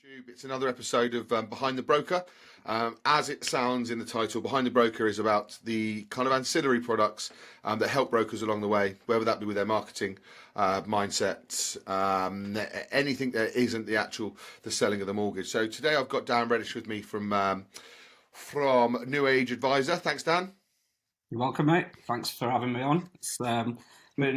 YouTube. It's another episode of Behind the Broker. As it sounds in the title, Behind the Broker is about the kind of ancillary products that help brokers along the way, whether that be with their marketing mindsets, anything that isn't the selling of the mortgage. So today I've got Dan Reddish with me from New Age Advisor. Thanks, Dan. You're welcome, mate. Thanks for having me on. It's been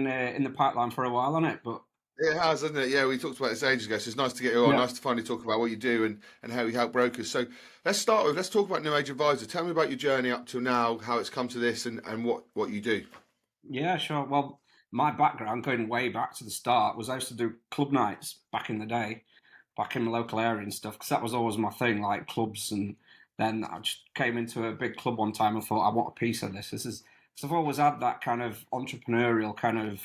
in the pipeline for a while, hasn't it? But It has, hasn't it? Yeah, we talked about this ages ago, so it's nice to get you on. yeah, Nice to finally talk about what you do and how you help brokers. So let's talk about New Age Advisor. Tell me about your journey up to now, how it's come to this, and what you do. yeah, sure. Well, my background, going way back to the start, was I used to do club nights back in the day, back in my local area and stuff, because that was always my thing, like clubs. And then I just came into a big club one time and thought, I want a piece of this. So I've always had that kind of entrepreneurial kind of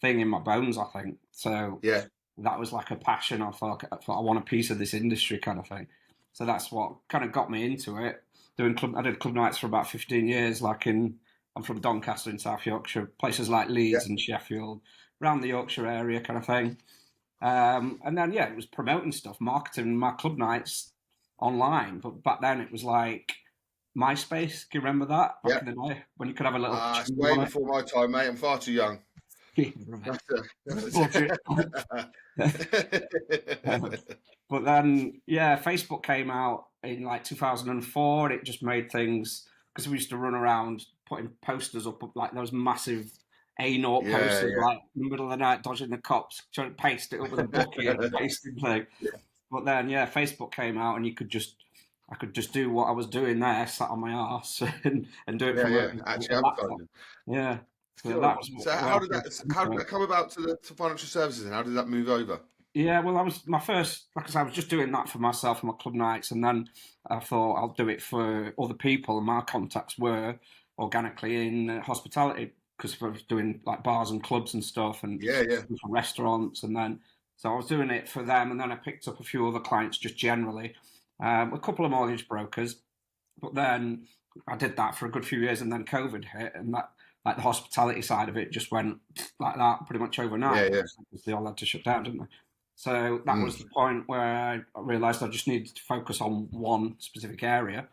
thing in my bones, I think. So Yeah, that was like a passion. I thought I want a piece of this industry kind of thing. So that's what kind of got me into it. I did club nights for about 15 years. I'm from Doncaster in South Yorkshire, places like yeah, Leeds and Sheffield, around the Yorkshire area kind of thing. And then it was promoting stuff, marketing my club nights online. But back then it was like MySpace. Can you remember that yeah. back in the day when you could have a little It's chat way on before my time, mate. I'm far too young. it? Right. Bullshit. That's But then, Facebook came out in like 2004, and it just made things because we used to run around putting posters up, like those massive A0 yeah, posters, like in the middle of the night, dodging the cops, trying to paste it up with a bucket yeah. pasting thing. Yeah, But then, Facebook came out, and I could just do what I was doing there, sat on my arse, and do it from yeah. a Actually, laptop. advertising. Yeah, so Cool. that was So where I first got how into did it. that come about to financial services, and how did that move over? Yeah, well, I was my first, like I said, I was just doing that for myself and my club nights, and then I thought I'll do it for other people. And my contacts were organically in hospitality because I was doing like bars and clubs and stuff, and Yeah, yeah. for restaurants. And then so I was doing it for them, and then I picked up a few other clients just generally, a couple of mortgage brokers. But then I did that for a good few years, and then COVID hit, and that like the hospitality side of it just went like that pretty much overnight Yeah, yeah. because they all had to shut down, didn't they? So that Mm. was the point where I realised I just needed to focus on one specific area,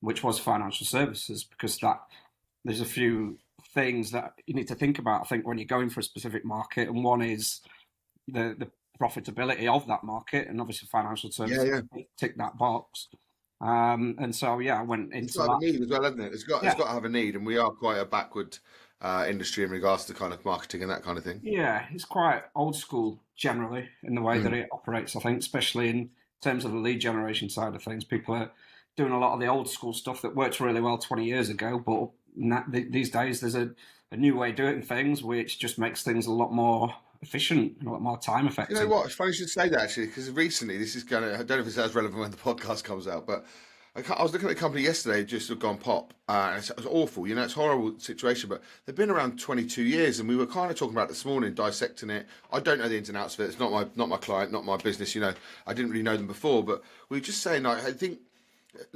which was financial services, because there's a few things that you need to think about, I think, when you're going for a specific market, and one is the profitability of that market, and obviously financial Yeah, services yeah. tick that box. And so I went It's into got to have that. a need as well, hasn't it? It's Yeah, got to have a need, and we are quite a backward industry in regards to kind of marketing and that kind of thing. yeah, it's quite old school generally in the way that Mm. it operates, I think, especially in terms of the lead generation side of things. People are doing a lot of the old school stuff that worked really well 20 years ago, but these days there's a new way of doing things which just makes things a lot more efficient and a lot more time You know effective. what? It's funny you should say that actually, because recently this is going to, I don't know if it's as relevant when the podcast comes out, but I was looking at a company yesterday just had gone pop, and it was awful. You know, it's a horrible situation, but they've been around 22 years, and we were kind of talking about it this morning, dissecting it. I don't know the ins and outs of it. It's not my client, not my business. You know, I didn't really know them before, but we were just saying, like, I think,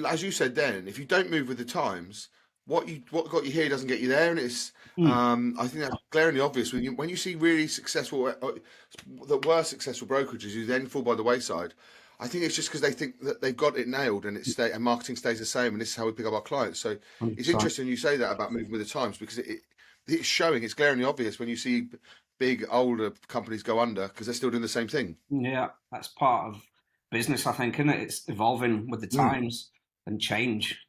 as you said then, if you don't move with the times, what got you here doesn't get you there, and it's Mm, I think that's glaringly obvious when you see really successful that were successful brokerages who then fall by the wayside. I think it's just because they think that they've got it nailed and marketing stays the same, and this is how we pick up our clients. So it's 100%. interesting you say that about moving with the times because it's showing, it's glaringly obvious when you see big older companies go under because they're still doing the same thing. Yeah, that's part of business, I think, isn't it? It's evolving with the Mm. times and change.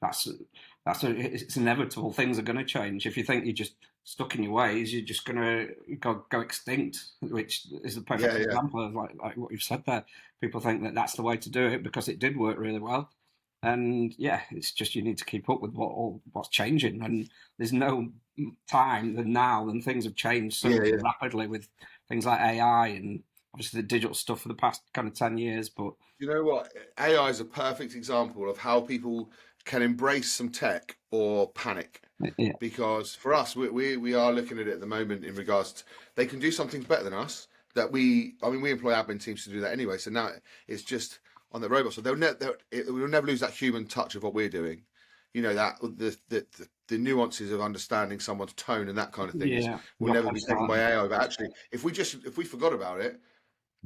It's inevitable. Things are going to change. If you think you're just stuck in your ways, you're just going to go extinct, which is a Yeah, perfect yeah, example of like what you've said there. People think that that's the way to do it because it did work really well. And yeah, it's just you need to keep up with what's changing. And there's no time than now, and things have changed so yeah, yeah. rapidly with things like AI and obviously the digital stuff for the past kind of 10 years. But You know what? AI is a perfect example of how people can embrace some tech or panic. yeah, Because for us, we are looking at it at the moment in regards to they can do something better than us. We employ admin teams to do that anyway. So now it's just on the robots. So we'll never lose that human touch of what we're doing. You know that the nuances of understanding someone's tone and that kind of thing is yeah, will your never be taken by personality. AI. But actually, if we forgot about it,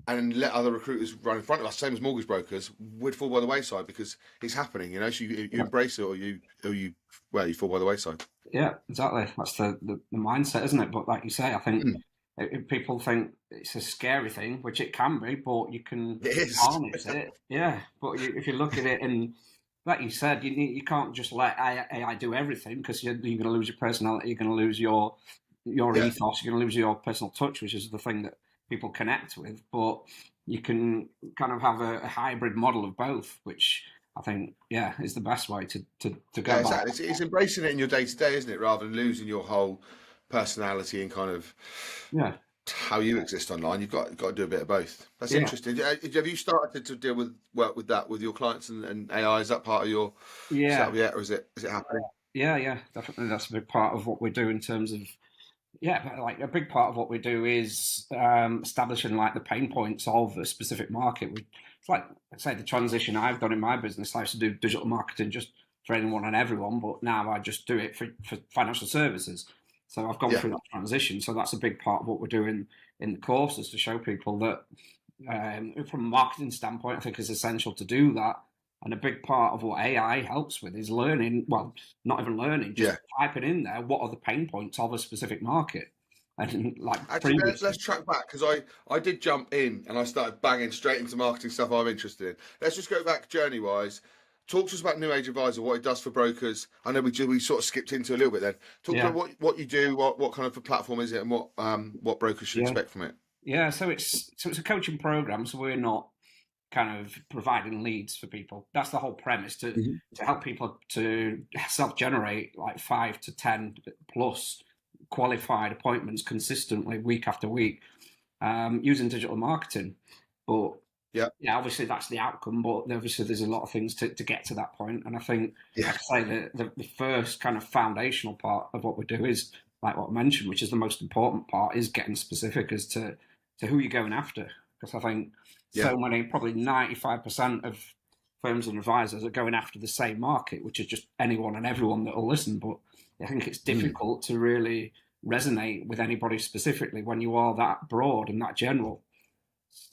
and let other recruiters run in front of us, same as mortgage brokers, would fall by the wayside because it's happening. You know, so you embrace it, or you fall by the wayside. Yeah, exactly. That's the mindset, isn't it? But like you say, I think Mm, if people think it's a scary thing, which it can be, but you can it is. harness it. Yeah, but if you look at it, and like you said, you can't just let AI do everything, because you're going to lose your personality, you're going to lose your Yeah. ethos, you're going to lose your personal touch, which is the thing that people connect with. But you can kind of have a hybrid model of both, which I think, yeah, is the best way to go Yeah, about exactly. It's embracing it in your day to day, isn't it? Rather than losing your whole personality and kind of it. Yeah, how you exist online. You've got to do a bit of both. That's yeah, interesting. Have you started to deal with work with that with your clients and AI? Is that part of your yeah. setup yet, or is it happening? Yeah, yeah, definitely. That's a big part of what we do in terms of, yeah, but like a big part of what we do is establishing like the pain points of a specific market. It's like, I say, the transition I've done in my business. I used to do digital marketing just for anyone and everyone, but now I just do it for financial services. So I've gone Yeah, through that transition. So that's a big part of what we're doing in the courses, to show people that from a marketing standpoint, I think it's essential to do that. And a big part of what AI helps with is learning, well, not even learning, just yeah. typing in there what are the pain points of a specific market. And like Actually, let's previously, track back because I did jump in and I started banging straight into marketing stuff I'm interested in. Let's just go back journey wise. Talk to us about New Age Advisor, what it does for brokers. I know we sort of skipped into a little bit then. Talk to yeah, me what you do, what kind of a platform is it, and what brokers should yeah, expect from it. yeah. So it's a coaching program. So we're not kind of providing leads for people. That's the whole premise, Mhm. to help people to self-generate like 5 to 10 plus qualified appointments consistently week after week, using digital marketing. But Yeah, yeah, obviously that's the outcome, but obviously there's a lot of things to get to that point. And I think, yeah, like I say, the first kind of foundational part of what we do is like what I mentioned, which is the most important part, is getting specific as to who you're going after. Because I think yeah. so many, probably 95% of firms and advisors are going after the same market, which is just anyone and everyone that will listen. But I think it's Mm. difficult to really resonate with anybody specifically when you are that broad and that general.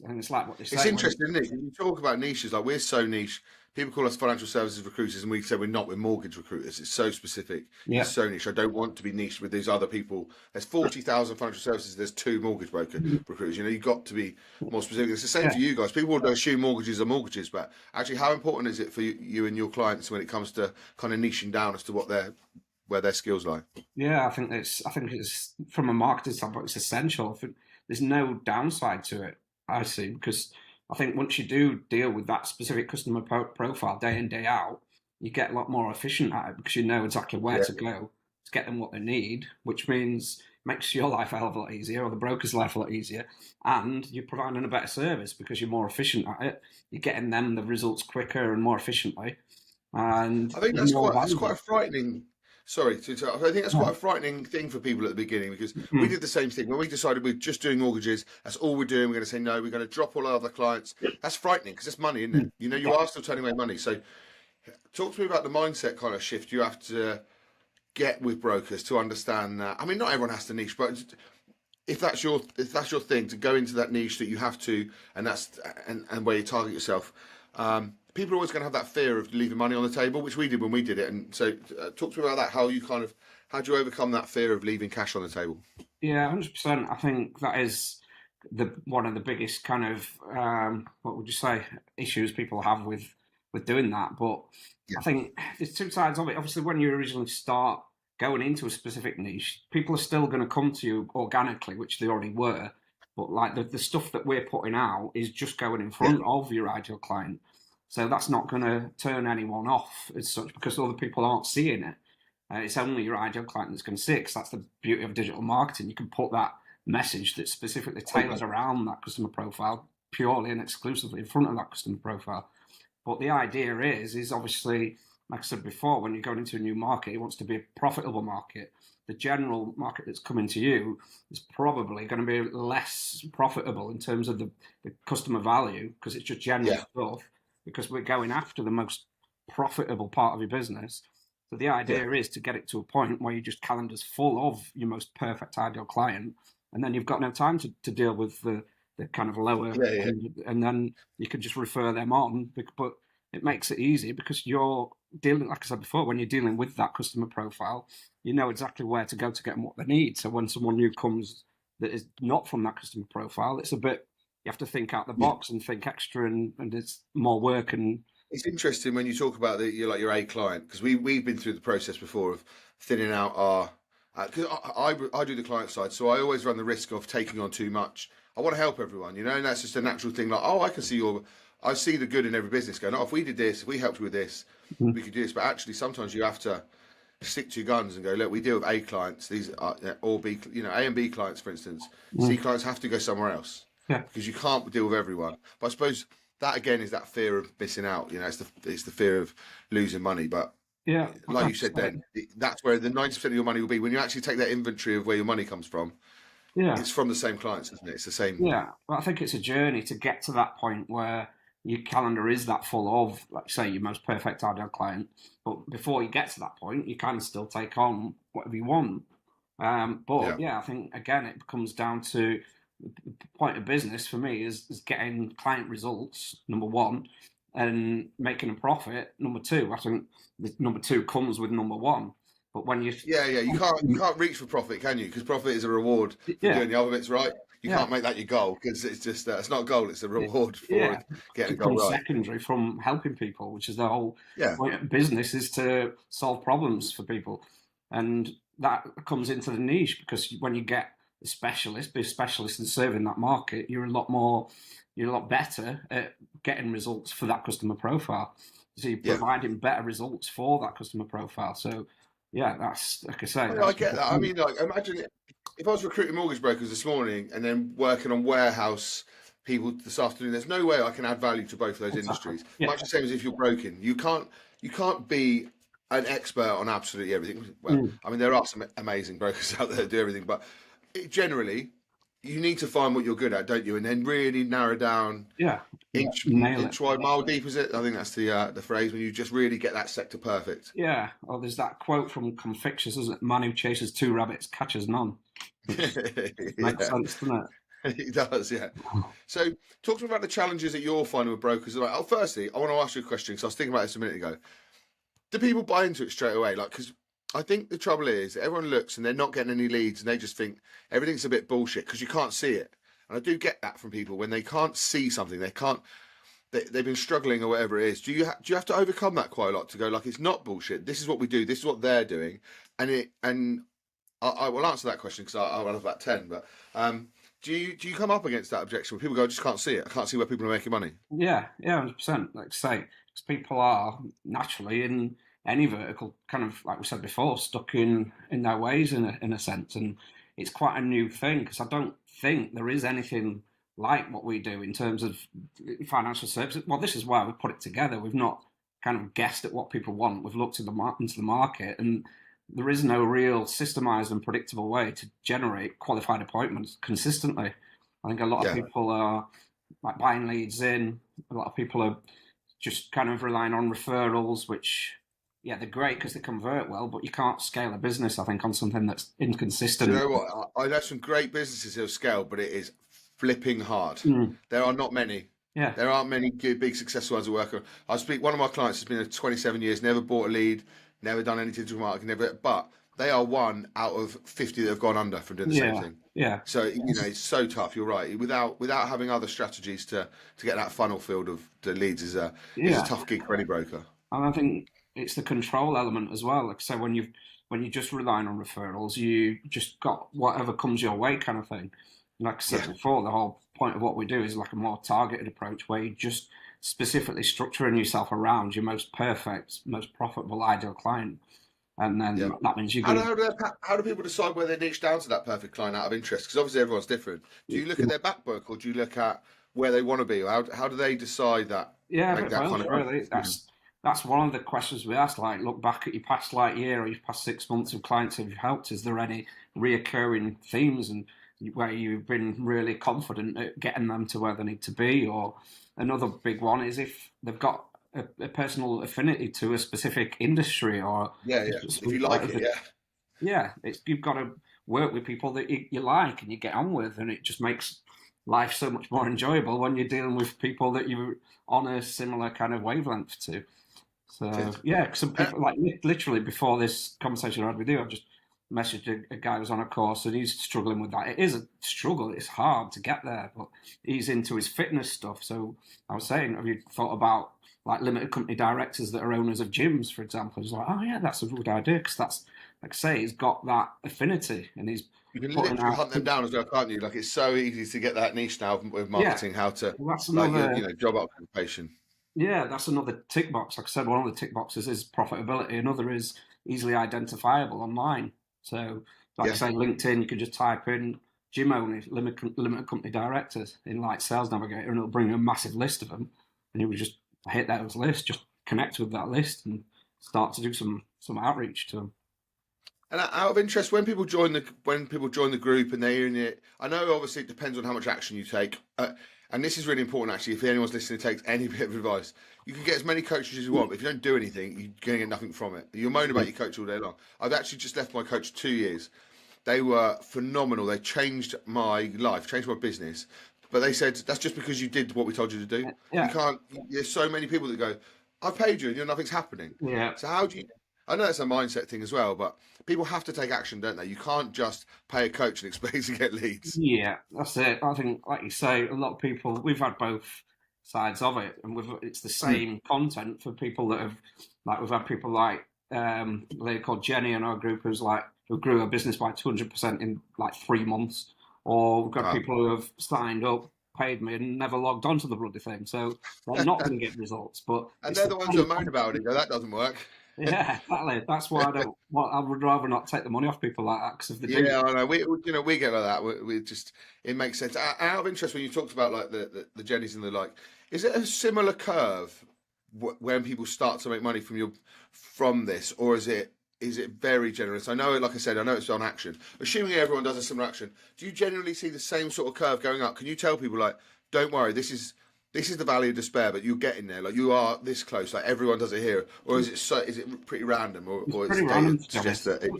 And it's like what they It's say when, interesting, isn't it? You talk about niches, like we're so niche. People call us financial services recruiters, and we say we're not. We're mortgage recruiters. It's so specific. It's yeah, so niche. I don't want to be niche with these other people. There's 40,000 financial services. There's two mortgage broker recruiters. You know, you've got to be more specific. It's the same yeah, for you guys. People will assume mortgages are mortgages, but actually, how important is it for you and your clients when it comes to kind of niching down as to where their skills lie? yeah. I think it's from a marketing standpoint, it's essential. I think there's no downside to it. I see, because I think once you do deal with that specific customer profile day in day out, you get a lot more efficient at it, because you know exactly where Yeah, to go to get them what they need, which means makes your life a hell of a lot easier, or the broker's life a lot easier, and you're providing a better service because you're more efficient at it. You're getting them the results quicker and more efficiently, and I think they're more that's quite a valuable. frightening. Sorry to interrupt. I think that's Yeah. quite a frightening thing for people at the beginning because we Mm. did the same thing when we decided we're just doing mortgages. That's all we're doing. We're going to say no. We're going to drop all our other clients. That's frightening because it's money, isn't it? Mm. You know, you Yeah. are still turning away money. So, talk to me about the mindset kind of shift you have to get with brokers to understand that. I mean, not everyone has to niche, but if that's your thing to go into that niche that you have to, and that's and where you target yourself. People are always going to have that fear of leaving money on the table, which we did when we did it. And so, talk to me about that. How do you overcome that fear of leaving cash on the table? Yeah, 100%. I think that is the one of the biggest kind of what would you say, issues people have with doing that. But Yeah, I think there's two sides of it. Obviously, when you originally start going into a specific niche, people are still going to come to you organically, which they already were. But like the stuff that we're putting out is just going in yeah, front of your ideal client. So that's not going to turn anyone off as such, because other people aren't seeing it. It's only your ideal client that's going to see it, 'cause that's the beauty of digital marketing. You can put that message that specifically tailors around that customer profile purely and exclusively in front of that customer profile. But the idea is obviously, like I said before, when you're going into a new market, it wants to be a profitable market. The general market that's coming to you is probably going to be less profitable in terms of the customer value, because it's just general yeah, stuff, because we're going after the most profitable part of your business. So the yeah. idea is to get it to a point where you just calendars full of your most perfect ideal client, and then you've got no time to deal with the the kind of lower Yeah, yeah. end, and then you can just refer them on. But it makes it easy because you're dealing, like I said before, when you're dealing with that customer profile, you know exactly where to go to get them what they need. So when someone new comes that is not from that customer profile, it's a bit, you have to think out the Yeah. box and think extra, and it's more work. And It's interesting when you talk about your A client, because we've been through the process before of thinning out our. Because I do the client side, so I always run the risk of taking on too much. I want to help everyone, and that's just a natural thing. Like, oh, I see the good in every business. Going, oh, if we did this, if we helped you with this, we could do this. But actually, sometimes you have to stick to your guns and go, look, we deal with A clients. These are or B, A and B clients, for instance. C clients have to go somewhere else yeah, because you can't deal with everyone. But I suppose that again is that fear of missing out. It's the fear of losing money. But yeah, like you said, then that's where the 90% of your money will be when you actually take that inventory of where your money comes from. yeah. It's from the same clients, isn't it? It's the same. Yeah, well, I think it's a journey to get to that point where your calendar is that full of, like say, your most perfect ideal client. But before you get to that point, you can still take on whatever you want. But Yeah, yeah, I think again it comes down to the point of business for me is getting client results, number one, and making a profit, number two. I think the number two comes with number one. But when you, yeah, yeah. You can't reach for profit, can you? Because profit is a reward for yeah, doing the other bits right. You yeah, can't make that your goal because it's just it's not a goal; it's a reward for yeah, getting a goal becomes right. secondary from helping people, which is the whole Yeah, point of business, is to solve problems for people. And that comes into the niche because when you get a specialist, be a specialist in serving that market, you're a lot better at getting results for that customer profile. So you're yeah. providing better results for that customer profile. So yeah, that's, like I say, I that's get that. I mean, like, imagine if I was recruiting mortgage brokers this morning and then working on warehouse people this afternoon. There's no way I can add value to both of those exactly, industries. yeah, Much the same as if you're broken. You can't be an expert on absolutely everything. Well, mm, I mean, there are some amazing brokers out there that do everything, but generally, you need to find what you're good at, don't you? And then really narrow down yeah, nail it. inch wide, mile deep. Is it? I think that's the phrase when you just really get that sector perfect. Yeah, or there's that quote from Confucius, isn't it? Man who chases two rabbits catches none, which makes Yeah, sense, doesn't it does. Yeah. it? So, talk to me about the challenges that you're finding with brokers. Like, oh, firstly, I want to ask you a question because I was thinking about this a minute ago. Do people buy into it straight away? Like, because I think the trouble is everyone looks and they're not getting any leads and they just think everything's a bit bullshit because you can't see it. And I do get that from people when they can't see something, they can't. They've been struggling or whatever it is. Do you have to overcome that quite a lot to go like it's not bullshit? This is what we do. This is what they're doing, and I will answer that question because I'll have about 10. But do you come up against that objection where people go, I just can't see it. I can't see where people are making money. Yeah, yeah, 100%. Like I say, because people are naturally in any vertical, kind of like we said before, stuck in their ways in a sense, and it's quite a new thing because I don't think there is anything like what we do in terms of financial services. Well, this is why we put it together. We've not kind of guessed at what people want. We've looked into the market, and there is no real systemized and predictable way to generate qualified appointments consistently. I think a lot of Yeah. people are like buying leads in. A lot of people are just kind of relying on referrals, which, yeah, they're great because they convert well, but you can't scale a business, I think, on something that's Do you inconsistent. know what? I know some great businesses who have scaled, but it is flipping hard. Mm, There are not many. yeah, There aren't many good, big successful ones to work on. I speak. One of my clients has been there 27 years, never bought a lead, never done any digital marketing, never. But they are one out of 50 that have gone under from doing the same yeah, thing. yeah, So it's so tough. You're right. Without having other strategies to get that funnel filled of the leads is a yeah. tough gig for any broker. And I think it's the control element as well. Like I say, when you're just relying on referrals, you just got whatever comes your way kind of thing. Like I said Yeah, before, the whole point of what we do is like a more targeted approach where you just specifically structuring yourself around your most perfect, most profitable ideal client. And yeah. then that means you're How do, going how, do they, how do people decide where they niche down to that perfect client out of interest? Because obviously everyone's different. Do you look at to, their back book or do you look at where they want to be? Or how do they decide that, yeah, a make bit that both kind of? really. That's one of the questions we ask. Like, look back at your past like year or your past 6 months of clients who you've helped. Is there any reoccurring themes and where you've been really confident at getting them to where they need to be? Or another big one is if they've got a personal affinity to a specific industry or Yeah, yeah. If you like it, yeah. yeah, you've got to work with people that you like and you get on with, and it just makes life's so much more enjoyable when you're dealing with people that you're on a similar kind of wavelength to. So It yeah, some is. people like literally before this conversation I had with you, I just messaged a guy who's on a course and he's struggling with that. It is a struggle. It's hard to get there, but he's into his fitness stuff. So I was saying, have you thought about like limited company directors that are owners of gyms, for example? He's like, oh yeah, that's a good idea because that's like I say, he's got that affinity and he's You can putting literally out. hunt them down as well, can't you? Like it's so easy to get that niche now with Yeah, marketing, how to well, that's like your another. job occupation. Yeah, that's another tick box. Like I said, one of the tick boxes is profitability. Another is easily identifiable online. So, like I Yeah. say, LinkedIn, you can just type in gym owners, limited company directors in like Sales Navigator, and it'll bring you a massive list of them. And you would just hit those lists, just connect with that list, and start to do some outreach to them. And out of interest, when people join the group and they're in it, I know obviously it depends on how much action you take. And this is really important actually. If anyone's listening takes any bit of advice, you can get as many coaches as you want, but if you don't do anything, you're going to get nothing from it. You'll moan about your coach all day long. I've actually just left my coach 2 years. They were phenomenal. They changed my life, changed my business. But they said that's just because you did what we told you to do. You Yeah, can't. There's so many people that go, "I've paid you, and nothing's happening." yeah. So how do you? I know it's a mindset thing as well, but people have to take action, don't they? You can't just pay a coach and expect to get leads. Yeah, that's it. I think, like you say, a lot of people, we've had both sides of it, and it's the Mm. same content for people that have, like, we've had people like a lady called Jenny in our group who grew her business by 200% in like 3 months, or we've got Wow. people who have signed up, paid me, and never logged onto the bloody thing. So they're not going to get results, but And it's they're the the ones same that moan about it. content. Go, that doesn't work. Yeah, exactly. That's why I don't. Well, I would rather not take the money off people like that because if they do, Yeah, I know. We get like that. We just it makes sense. Out of interest, when you talked about like the Jennies and the like, is it a similar curve when people start to make money from this, or is it very generous? I know, like I said, I know it's on action. Assuming everyone does a similar action, do you generally see the same sort of curve going up? Can you tell people like, don't worry, this is the valley of despair, but you're getting there. Like you are this close. Like everyone does it here, or is it pretty random, it's or is pretty the data random to be suggest honest. that is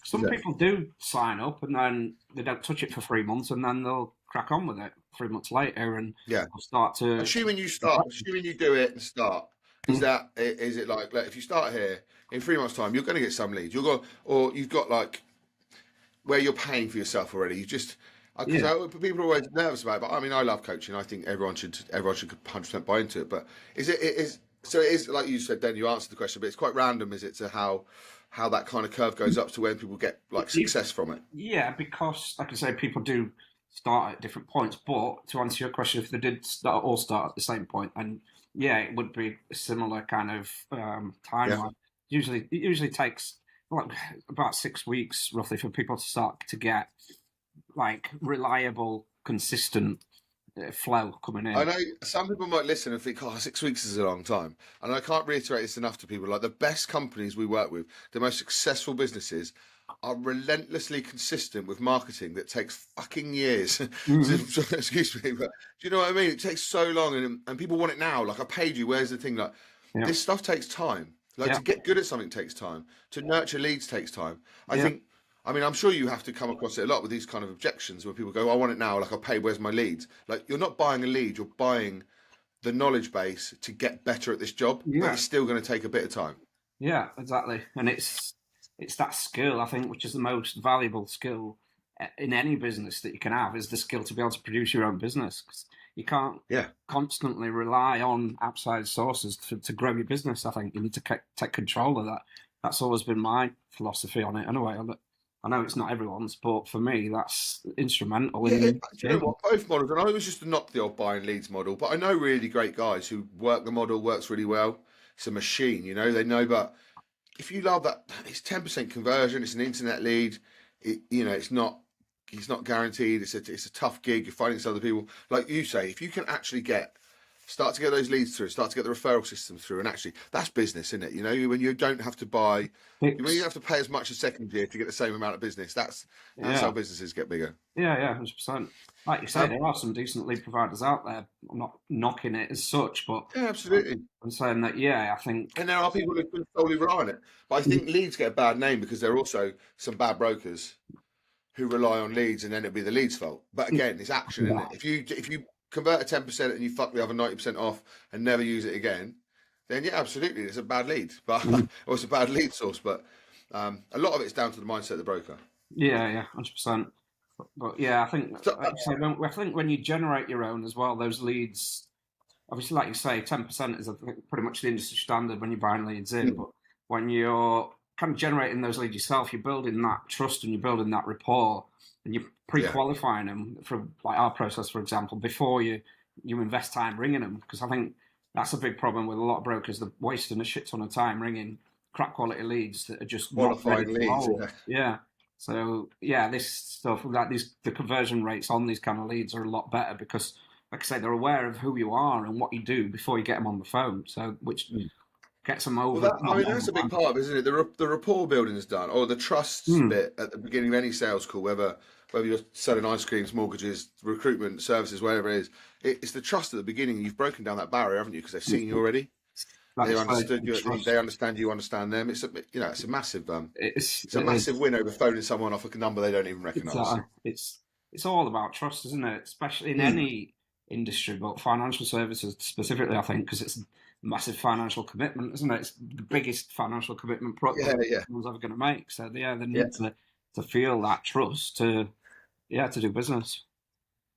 Some that? people do sign up and then they don't touch it for 3 months and then they'll crack on with it 3 months later and Yeah. they'll start to. Assuming you do it and start, is it like if you start here in 3 months' time, you're going to get some leads. You'll go, or you've got like where you're paying for yourself already. You just because Yeah, people are always nervous about it. But I mean, I love coaching. I think everyone should 100% buy into it. But it is like you said. Then you answered the question, but it's quite random, is it, to how that kind of curve goes up to when people get like success from it. yeah, because like I say, people do start at different points. But to answer your question, if they did all start at the same point, and yeah, it would be a similar kind of Yeah. timeline. It usually takes like about 6 weeks roughly for people to start to get like reliable, consistent flow coming I in. know some people might listen and think, "Oh, 6 weeks is a long time," and I can't reiterate this enough to people. Like the best companies we work with, the most successful businesses, are relentlessly consistent with marketing that takes fucking years. Mhm. Excuse me, but do you know what I mean? It takes so long, and people want it now. Like I paid you. Where's the thing? Like Yeah, this stuff takes time. Like yeah, to get good at something takes time. To nurture leads takes time. I yeah, think. I mean, I'm sure you have to come across it a lot with these kind of objections where people go, "I want it now." Like I pay. Where's my leads? Like you're not buying a lead. You're buying the knowledge base to get better at this job, but yeah, it's still going to take a bit of time. yeah, exactly. And it's that skill I think which is the most valuable skill in any business that you can have is the skill to be able to produce your own business. 'Cause you can't Yeah. constantly rely on outside sources to grow your business. I think you need to take control of that. That's always been my philosophy on it. Anyway, I know it's not everyone's, but for me, that's instrumental Yeah, in do you know scaling. what? Both models, and I was just to knock the old buying leads model, but I know really great guys who work the model, works really well. It's a machine, they know, but if you love that, it's 10% conversion, it's an internet lead, it's not guaranteed, it's a tough gig, you're fighting other people. Like you say, if you can actually start to get those leads through, start to get the referral system through, and actually that's business, isn't it? When you don't have to when you Fix. have to pay as much as second year to get the same amount of business, that's how Yeah. businesses get bigger. Yeah, yeah, 100%. Like you say, Um, there are some decent lead providers out there. I'm not knocking it as such, but yeah, I'm absolutely. I'm saying that, yeah, I think, And there are people who can solely rely on it. But I think leads get a bad name because they're also some bad brokers. who rely on leads, and then it'll be the leads' fault. But again, it's action, isn't it? If you convert a 10% and you fuck the other 90% off and never use it again, then yeah, absolutely, it's a bad lead, but or it's a bad lead source. But a lot of it's down to the mindset of the broker. Yeah, 100%. But yeah, I think, So, like you say, I think when you generate your own as well, those leads, obviously, like you say, 10% is pretty much the industry standard when you're buying leads in. But when you're kind of generating those leads yourself, you're building that trust and you're building that rapport, and you're pre-qualifying them for, like, our process, for example, before you invest time ringing them. Because I think that's a big problem with a lot of brokers. They're wasting a shit ton of time ringing crap quality leads that are just qualifying leads. Yeah. So yeah, this stuff, like the conversion rates on these kind of leads are a lot better because, like I say, they're aware of who you are and what you do before you get them on the phone. So which gets them over. Well, that's a big part of it, isn't it? The rapport building is done, or the trust bit at the beginning of any sales call, whether you're selling ice creams, mortgages, recruitment services, whatever it is. It's the trust at the beginning. You've broken down that barrier, haven't you? Because they've seen you already. They understood you. They understand you. Understand them. It's it's a massive. It's a massive win over phoning someone off a number they don't even recognise. It's all about trust, isn't it? Especially in any industry, but financial services specifically, I think, because it's a massive financial commitment, isn't it? It's the biggest financial commitment someone's ever going to make. So they need to feel that trust to do business.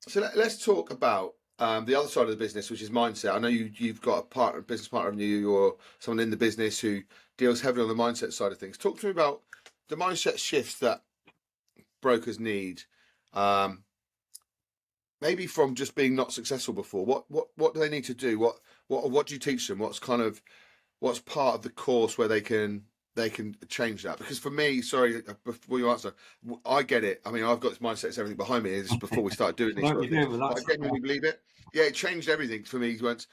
So let's talk about the other side of the business, which is mindset. I know you've got a business partner of you, or someone in the business who deals heavily on the mindset side of things. Talk to me about the mindset shifts that brokers need, maybe from just being not successful before. What do they need to do? What do you teach them? What's part of the course where they can change that? Because for me, sorry, before you answer, I get it. I mean, I've got this mindset, it's everything behind me. It's before we started doing these things. But I genuinely believe it. Yeah, it changed everything for me once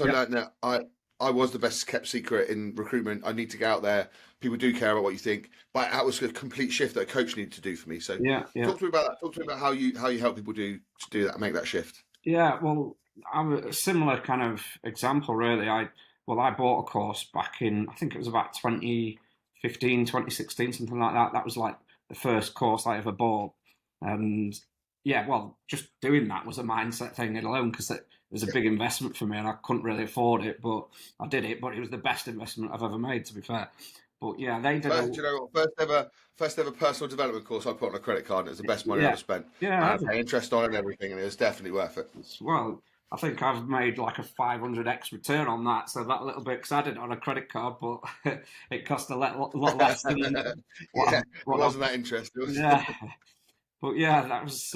I learned that I was the best kept secret in recruitment. I need to get out there. People do care about what you think. But that was a complete shift that a coach needed to do for me. So talk to me about that. Talk to me about how you help people do that, make that shift. Yeah, well, I'm a similar kind of example, really. I bought a course back in, I think it was about 2015, 2016, something like that. That was like the first course I ever bought. And just doing that was a mindset thing alone, because it was a big investment for me and I couldn't really afford it, but I did it. But it was the best investment I've ever made, to be fair. But yeah, they did. First ever personal development course I put on a credit card, and it was the best money I ever spent. Yeah, I paid interest on it and everything, and it was definitely worth it. Well, I think I've made like a 500x return on that, so that little bit, because I did it on a credit card, but it cost a lot less than it wasn't that interesting. Yeah, but yeah, that was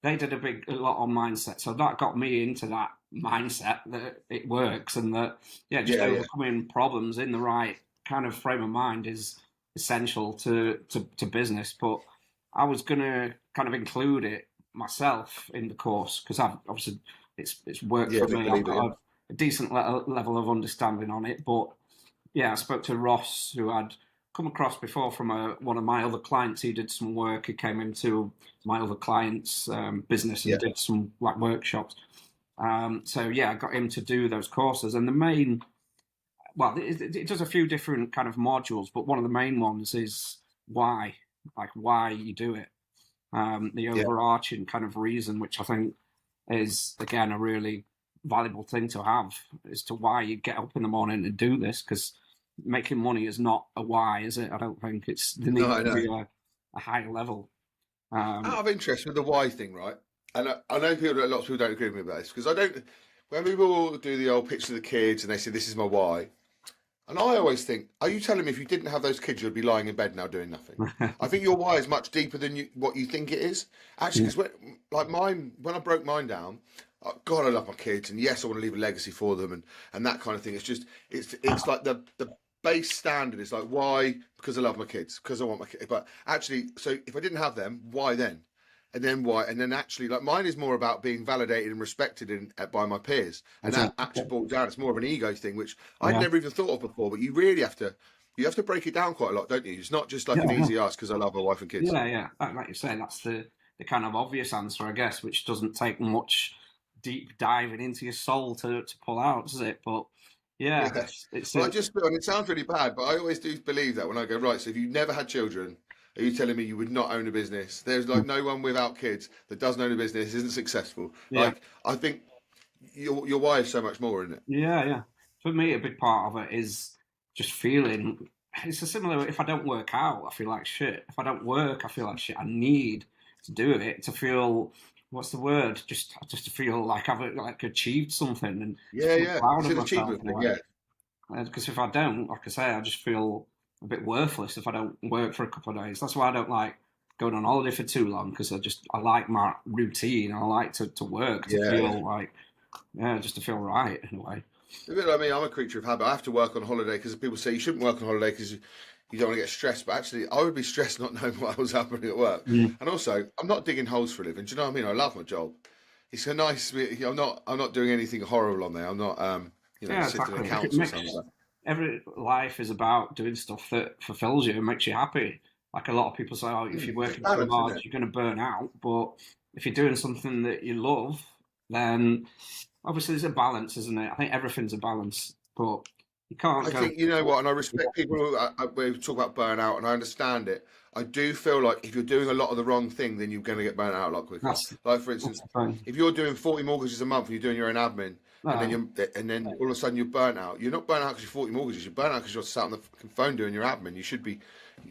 they did a lot on mindset, so that got me into that mindset that it works, and that overcoming problems in the right kind of frame of mind is essential to business. But I was gonna kind of include it myself in the course, because I've obviously it's worked for me. I've got a decent level of understanding on it. But yeah, I spoke to Ross, who I'd come across before from one of my other clients. He did some work. He came into my other client's business and did some like workshops. So yeah, I got him to do those courses. And the main, it does a few different kind of modules, but one of the main ones is why you do it. The overarching kind of reason, which I think is, again, a really valuable thing to have, as to why you get up in the morning and do this, because making money is not a why, is it? I don't think there needs to be a higher level. Out of interest with the why thing, right? And I know lots of people don't agree with me about this, because when people do the old picture of the kids and they say, this is my why, and I always think, are you telling me if you didn't have those kids, you'd be lying in bed now doing nothing? I think your why is much deeper than what you think it is. Actually, because when I broke mine down, God, I love my kids, and yes, I want to leave a legacy for them, and that kind of thing. It's like the base standard is like, why? Because I love my kids, because I want my kids. But actually, so if I didn't have them, why then? And then why? And then actually, like, mine is more about being validated and respected by my peers. And that actually brought down. It's more of an ego thing, which I'd never even thought of before. But you really have to break it down quite a lot, don't you? It's not just like an easy ask because I love my wife and kids. Yeah. Like you say, that's the kind of obvious answer, I guess, which doesn't take much deep diving into your soul to pull out, does it? But it sounds really bad, but I always do believe that when I go, right, so if you never had children, Are you telling me you would not own a business? There's like no one without kids that doesn't own a business isn't successful. Yeah. Like I think your why is so much more, isn't it? Yeah, yeah. For me, a big part of it is just feeling. It's a similar. If I don't work out, I feel like shit. If I don't work, I feel like shit. I need to do it to feel. What's the word? Just to feel like I've like achieved something and to Yeah, feel yeah. proud It's of an myself achievement in a thing. way. Yeah, Because if I don't, like I say, I just feel a bit worthless if I don't work for a couple of days. That's why I don't like going on holiday for too long because I like my routine. I like to work to yeah, yeah. feel like just to feel right in a way. A bit like me, I'm a creature of habit. I have to work on holiday because people say you shouldn't work on holiday because you don't want to get stressed. But actually, I would be stressed not knowing what was happening at work. Mm. And also, I'm not digging holes for a living. Do you know what I mean? I love my job. It's a nice. I'm not doing anything horrible on there. I'm not. Yeah, Sitting in exactly. If it accounts or makes something. every life is about doing stuff that fulfills you and makes you happy. Like a lot of people say, oh, if you're It's working too balance, isn't hard, it? you're going to burn out. But if you're doing something that you love, then obviously there's a balance, isn't it? I think everything's a balance, but you can't I go. think you know what, and I respect people who we talk about burnout, and I understand it. I do feel like if you're doing a lot of the wrong thing, then you're going to get burnt out a lot quicker. That's Like for that's instance, the thing. if you're doing 40 mortgages a month and you're doing your own admin, No, and then all of a sudden you're burnt out. You're not burnt out because you're 40 mortgages. You're burnt out because you're sat on the fucking phone doing your admin. You should be,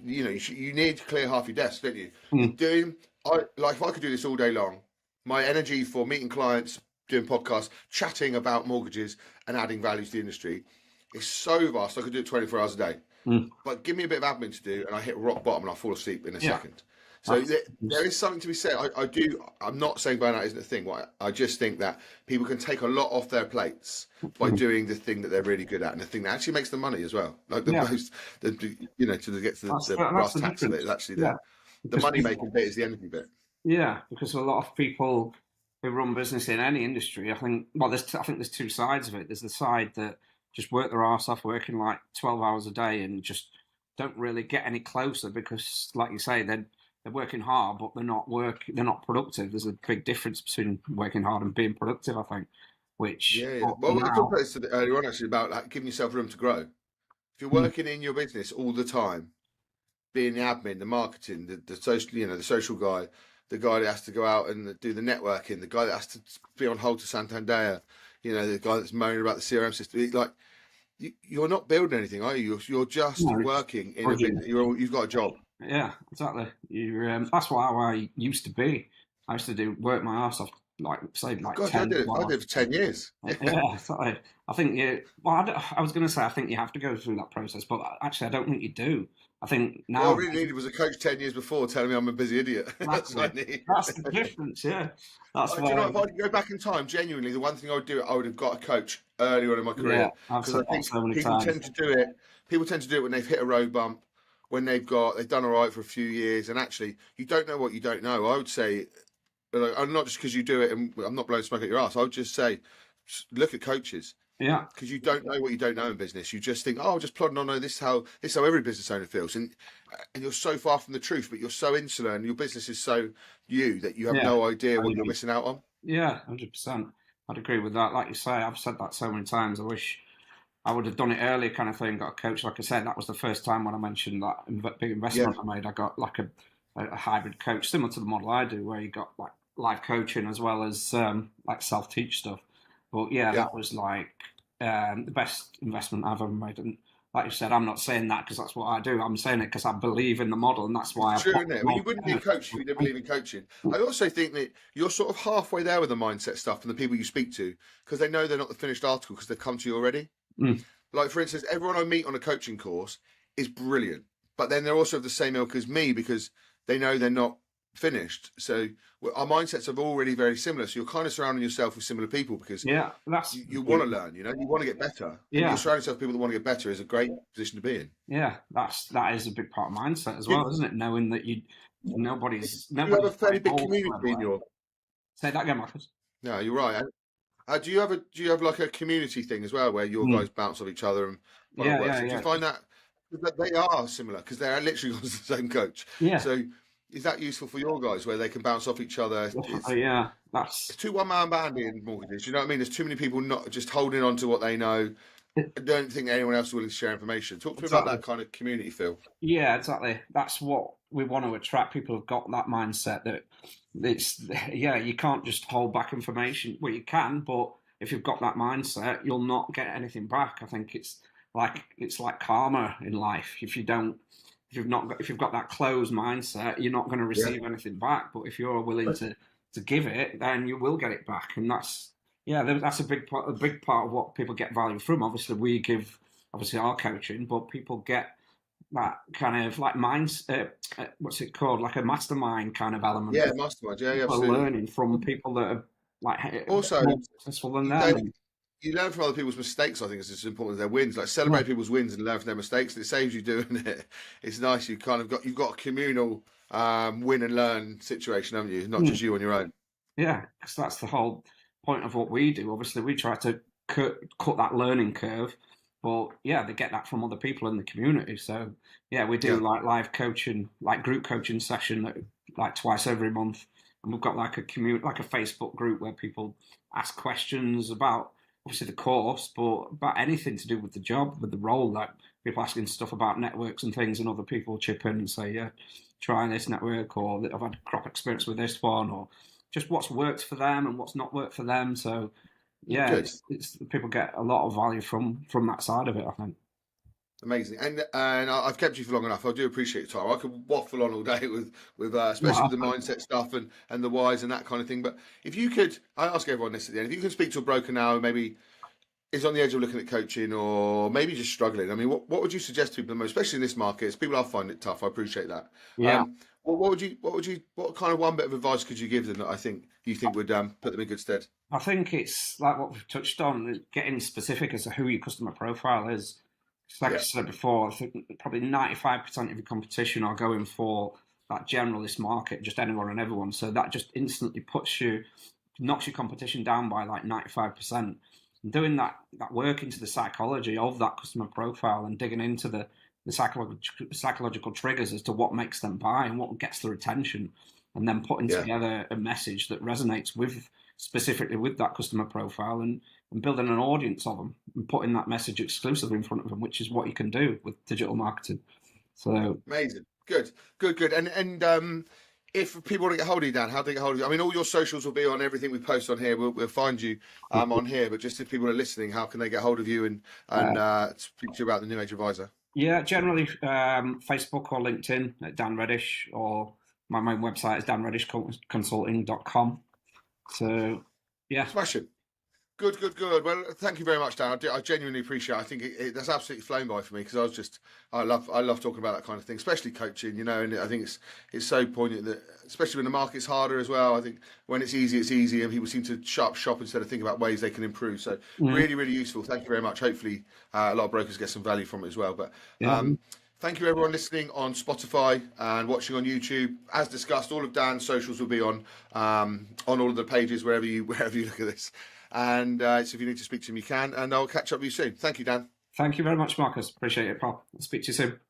you need to clear half your desk, don't you? mm, Like if I could do this all day long, my energy for meeting clients, doing podcasts, chatting about mortgages, and adding value to the industry is so vast. I could do it 24 hours a day. mm, But give me a bit of admin to do, and I hit rock bottom, and I fall asleep in a yeah, second. So that's there is something to be said. I do. I'm not saying burnout isn't a thing. I just think that people can take a lot off their plates by mm, doing the thing that they're really good at, and the thing that actually makes them money as well. Like the yeah. most, to get to the That's brass the tacks of it. Is difference. actually Yeah, the because money making bit is the energy bit. yeah, because a lot of people who run business in any industry, I think, well, I think there's two sides of it. There's the side that just work their arse off, working like 12 hours a day, and just don't really get any closer because, like you say, they're working hard, but they're not productive. There's a big difference between working hard and being productive, I think. Which Yeah, yeah. but Well, we talked now, about this earlier on actually about like, giving yourself room to grow. If you're mm, working in your business all the time, being the admin, the marketing, the social, the social guy, the guy that has to go out and do the networking, the guy that has to be on hold to Santander, the guy that's moaning about the CRM system. Like you're not building anything, are you? You're just no, it's working in a brilliant. business. You've got a job. Yeah, exactly. That's how I used to be. I used to do work my ass off, like say, like God, I 10, did it. I 12. did it for 10 years. Yeah, so I think you. Well, I was going to say I think you have to go through that process, but actually, I don't think you do. I think What I now really needed was a coach 10 years before telling me I'm a busy idiot. That's what I exactly need. that's the difference. Yeah, that's Do you know, why. if I could go back in time, genuinely, the one thing I would do, I would have got a coach early on in my Yeah, career I've because said I that think so many times. People tend to do it when they've hit a road bump, when they've done all right for a few years, and actually, you don't know what you don't know. I would say, and not just because you do it, and I'm not blowing smoke at your ass. I would just say, look at coaches Yeah, because you don't know what you don't know in business. You just think, oh, just plodding on. No, this is how every business owner feels, and you're so far from the truth, but you're so insular, and your business is so you that you have yeah, no idea I what you're agree. missing out on. Yeah, 100%. I'd agree with that. Like you say, I've said that so many times. I wish I would have done it earlier, kind of thing. Got a coach, like I said, that was the first time when I mentioned that big Yeah, investment I made. I got like a hybrid coach, similar to the model I do, where you got like live coaching as well as like self teach stuff. But yeah, yeah. that was like the best investment I've ever made. And like you said, I'm not saying that because that's what I do. I'm saying it because I believe in the model, and that's why It's I true, put isn't the it? Well, you model. wouldn't be a coach if you didn't believe in coaching. I also think that you're sort of halfway there with the mindset stuff and the people you speak to because they know they're not the finished article because they've come to you already. Mm, Like, for instance, everyone I meet on a coaching course is brilliant, but then they're also of the same ilk as me because they know they're not finished. So our mindsets are already very similar. So you're kind of surrounding yourself with similar people because yeah, that's you want to learn, you want to get better. And you're yeah. surrounding yourself with people that want to get better is a great position to be in. Yeah, that is a big part of mindset as Do well, isn't it? Knowing that you have a nobody's fairly like big gold community in forever. your? Say that again, Marcus. No, you're right. Do you have like a community thing as well where your Mm. guys bounce off each other and what it Yeah, works? yeah, And do you yeah, find that they are similar because they're literally on the same coach? yeah, So Is that useful for your guys where they can bounce off each other? Definitely, yeah. It's too one-man bandy in mortgages. You know what I mean? There's too many people not just holding on to what they know. I don't think anyone else is willing to share information. Talk to me about Exactly. that kind of community feel. Yeah, exactly. That's what we want to attract. People who've got that mindset that it's, yeah, you can't just hold back information. Well, you can, but if you've got that mindset, you'll not get anything back. I think it's like karma in life. If you don't, if you've got that closed mindset, you're not going to Yeah. receive anything back. But if you're willing to give it, then you will get it back. And that's, yeah, that's a big part of what people get value from. Obviously, we give obviously our coaching, but people get that kind of like minds, what's it called, like a mastermind kind of element. Yeah, mastermind. Yeah, People are absolutely. learning from people that are like a bit Also, more successful than you them. don't you learn from other people's mistakes. I think it's as important as their wins. Like Yeah, celebrate people's wins and learn from their mistakes. It saves you doing it. It's nice. You've got a communal win and learn situation, haven't you? Not just you on your own. yeah, because that's the whole point of what we do. Obviously, we try to cut that learning curve, but yeah, they get that from other people in the community. So yeah, we do Yeah, like live coaching, like group coaching session, like twice every month, and we've got like like a Facebook group where people ask questions about obviously the course, but about anything to do with the job, with the role. Like people asking stuff about networks and things, and other people chip in and say, yeah, try this network, or I've had crop experience with this one, or just what's worked for them and what's not worked for them. So yeah, good. it's people get a lot of value from that side of it, I think. Amazing, and I've kept you for long enough. I do appreciate your time. I could waffle on all day with especially with Well, the mindset stuff and the whys and that kind of thing. But if you could, I ask everyone this at the end. If you could speak to a broker now, who maybe is on the edge of looking at coaching or maybe just struggling. I mean, what would you suggest to people the most, especially in this market? As people are finding it tough. I appreciate that. yeah, What kind of one bit of advice could you give them that I think you think would put them in good stead? I think it's like what we've touched on, getting specific as to who your customer profile is. It's like I Yeah, said before, I think probably 95% of your competition are going for that generalist market, just anyone and everyone. So that just instantly knocks your competition down by like 95%. And doing that work into the psychology of that customer profile and digging into the psychological triggers as to what makes them buy and what gets their attention, and then putting yeah, together a message that resonates with specifically with that customer profile, and building an audience of them and putting that message exclusively in front of them, which is what you can do with digital marketing. So amazing, good. And if people want to get hold of you, Dan, how do they get hold of you? I mean, all your socials will be on everything we post on here. We'll find you on here. But just if people are listening, how can they get hold of you and speak to you about the New Age Advisor? yeah, generally Facebook or LinkedIn at Dan Reddish, or my main website is danreddishconsulting.com. So yeah, Smashing. Good. Well, thank you very much, Dan. I genuinely appreciate it. I think that's absolutely flown by for me because I love talking about that kind of thing, especially coaching, you know, and I think it's so poignant that, especially when the market's harder as well. I think when it's easy, and people seem to shop instead of thinking about ways they can improve. So mm, really useful. Thank you very much. Hopefully, a lot of brokers get some value from it as well. But yeah, thank you everyone listening on Spotify and watching on YouTube. As discussed, all of Dan's socials will be on all of the pages wherever you look at this. And so if you need to speak to him, you can. And I'll catch up with you soon. Thank you, Dan. thank you very much, Marcus. Appreciate it, pal. I'll speak to you soon.